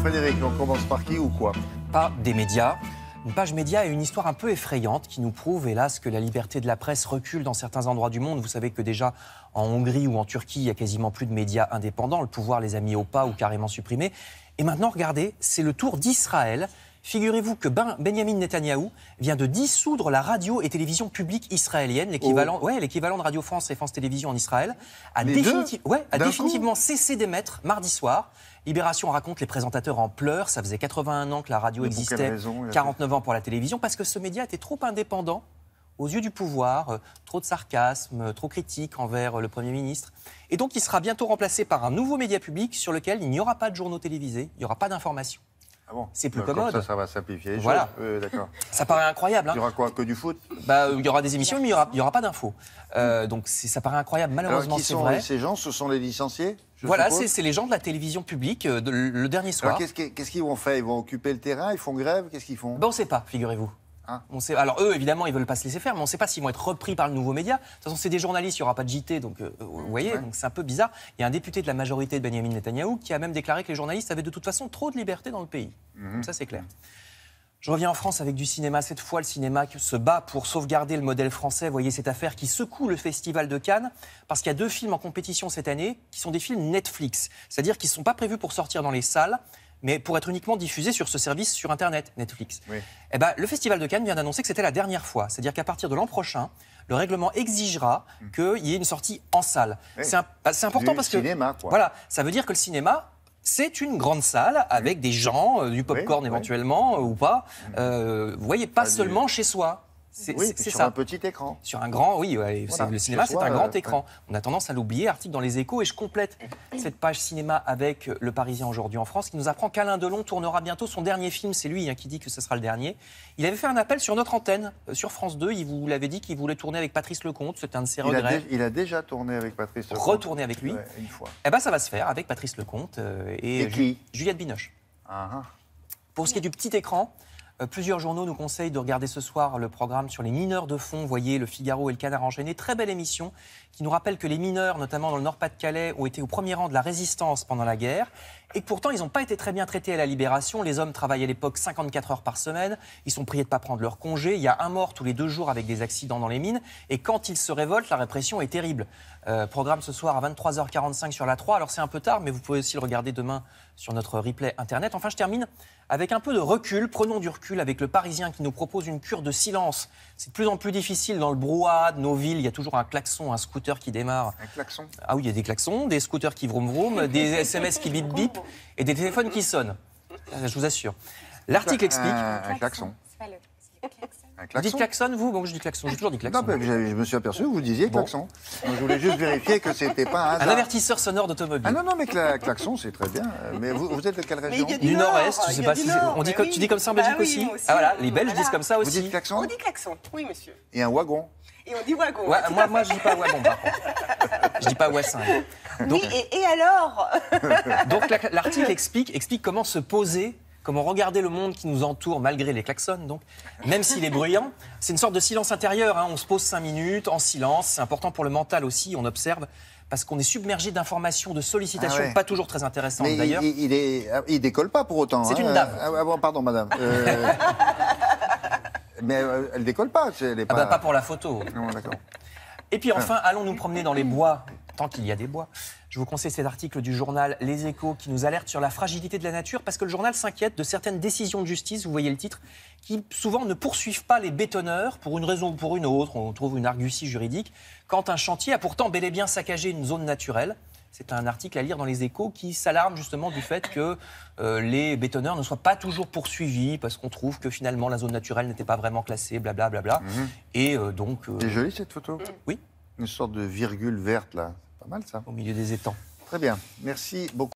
Frédéric, on commence par qui ou quoi? Pas des médias. Une page média est une histoire un peu effrayante qui nous prouve, hélas, que la liberté de la presse recule dans certains endroits du monde. Vous savez que déjà, en Hongrie ou en Turquie, il y a quasiment plus de médias indépendants. Le pouvoir les a mis au pas ou carrément supprimés. Et maintenant, regardez, c'est le tour d'Israël. Figurez-vous que Benjamin Netanyahou vient de dissoudre la radio et télévision publique israélienne, l'équivalent de Radio France et France Télévisions en Israël, a définitivement cessé d'émettre mardi soir. Libération raconte les présentateurs en pleurs. Ça faisait 81 ans que la radio existait, 49 ans pour la télévision, parce que ce média était trop indépendant aux yeux du pouvoir, trop de sarcasme, trop critique envers le Premier ministre. Et donc il sera bientôt remplacé par un nouveau média public sur lequel il n'y aura pas de journaux télévisés, il n'y aura pas d'informations. Ah bon, c'est plus commode. Ça va simplifier les voilà. choses. D'accord. Ça paraît incroyable. Hein. Il y aura quoi? Que du foot? Il y aura des émissions, mais il n'y aura pas d'infos. Donc ça paraît incroyable. Malheureusement, c'est vrai. Qui sont ces gens? Ce sont les licenciés? Voilà, c'est les gens de la télévision publique le dernier soir. Qu'est-ce qu'ils vont faire? Ils vont occuper le terrain? Ils font grève? Qu'est-ce qu'ils font? On ne sait pas, figurez-vous. Alors eux, évidemment, ils ne veulent pas se laisser faire, mais on ne sait pas s'ils vont être repris par le nouveau média. De toute façon, c'est des journalistes, il n'y aura pas de JT, donc vous voyez, donc c'est un peu bizarre. Il y a un député de la majorité de Benjamin Netanyahou qui a même déclaré que les journalistes avaient de toute façon trop de liberté dans le pays. Comme ça, c'est clair. Je reviens en France avec du cinéma. Cette fois, le cinéma se bat pour sauvegarder le modèle français. Vous voyez cette affaire qui secoue le Festival de Cannes, parce qu'il y a 2 films en compétition cette année qui sont des films Netflix. C'est-à-dire qu'ils ne sont pas prévus pour sortir dans les salles, mais pour être uniquement diffusés sur ce service sur Internet, Netflix. Oui. Eh ben, le Festival de Cannes vient d'annoncer que c'était la dernière fois. C'est-à-dire qu'à partir de l'an prochain, le règlement exigera qu'il y ait une sortie en salle. Oui. C'est important parce que... cinéma, quoi. Voilà, ça veut dire que le cinéma... C'est une grande salle avec des gens, du popcorn éventuellement ou pas. Vous voyez, pas seulement chez soi. C'est sur ça. Un petit écran. Sur un grand, le cinéma, c'est un grand écran. On a tendance à l'oublier, article dans les Échos, et je complète cette page cinéma avec Le Parisien aujourd'hui en France, qui nous apprend qu'Alain Delon tournera bientôt son dernier film. C'est lui qui dit que ce sera le dernier. Il avait fait un appel sur notre antenne, sur France 2. Il vous l'avait dit qu'il voulait tourner avec Patrice Lecomte. C'était un de ses regrets. Il a déjà tourné avec Patrice Lecomte. Retourner avec lui. Une fois. Eh ben, ça va se faire avec Patrice Lecomte et qui Juliette Binoche. Pour ce qui est du petit écran, plusieurs journaux nous conseillent de regarder ce soir le programme sur les mineurs de fond. Vous voyez, Le Figaro et Le Canard enchaîné. Très belle émission qui nous rappelle que les mineurs, notamment dans le Nord-Pas-de-Calais, ont été au premier rang de la résistance pendant la guerre et que pourtant, ils n'ont pas été très bien traités à la Libération. Les hommes travaillent à l'époque 54 heures par semaine. Ils sont priés de ne pas prendre leur congé. Il y a un mort tous les 2 jours avec des accidents dans les mines. Et quand ils se révoltent, la répression est terrible. Programme ce soir à 23h45 sur la 3. Alors, c'est un peu tard, mais vous pouvez aussi le regarder demain sur notre replay Internet. Enfin, je termine avec un peu de recul. Prenons du recul avec Le Parisien qui nous propose une cure de silence. C'est de plus en plus difficile dans le brouhaha de nos villes. Il y a toujours un klaxon, un scooter qui démarre. Un klaxon? Ah oui, il y a des klaxons, des scooters qui vroom vroom, des SMS qui bip bip et des téléphones qui sonnent. Je vous assure. L'article explique... Un klaxon. Vous dites klaxon, vous? Bon, je dis klaxon, j'ai toujours dit klaxon. Non, mais je me suis aperçu que vous disiez klaxon. Donc, je voulais juste vérifier que c'était pas un hasard. Un avertisseur sonore d'automobile. Ah non, mais klaxon, c'est très bien. Mais vous êtes de quelle région? Du Nord-Est, je sais pas si... Tu dis comme ça en Belgique aussi? Ah voilà, les Belges disent comme ça aussi. Vous dites klaxon? On dit klaxon, oui monsieur. Et un wagon? Et on dit wagon. Ouais, moi je dis pas wagon par contre. Je dis pas wassin. Oui, et alors? Donc l'article explique comment se poser, comment regarder le monde qui nous entoure malgré les klaxons, donc, même s'il est bruyant. C'est une sorte de silence intérieur, on se pose 5 minutes en silence, c'est important pour le mental aussi, on observe, parce qu'on est submergé d'informations, de sollicitations, pas toujours très intéressantes d'ailleurs. Il décolle pas pour autant. C'est une dame. Pardon madame. Mais elle décolle pas. Elle est pas... pas pour la photo. Non, d'accord. Et puis enfin, allons nous promener dans les bois, tant qu'il y a des bois. Je vous conseille cet article du journal Les Échos qui nous alerte sur la fragilité de la nature parce que le journal s'inquiète de certaines décisions de justice, vous voyez le titre, qui souvent ne poursuivent pas les bétonneurs pour une raison ou pour une autre. On trouve une argutie juridique quand un chantier a pourtant bel et bien saccagé une zone naturelle. C'est un article à lire dans Les Échos qui s'alarme justement du fait que les bétonneurs ne soient pas toujours poursuivis parce qu'on trouve que finalement la zone naturelle n'était pas vraiment classée, blablabla. Et donc... C'est joli cette photo. Oui. Une sorte de virgule verte là. Pas mal ça. Au milieu des étangs. Très bien. Merci beaucoup.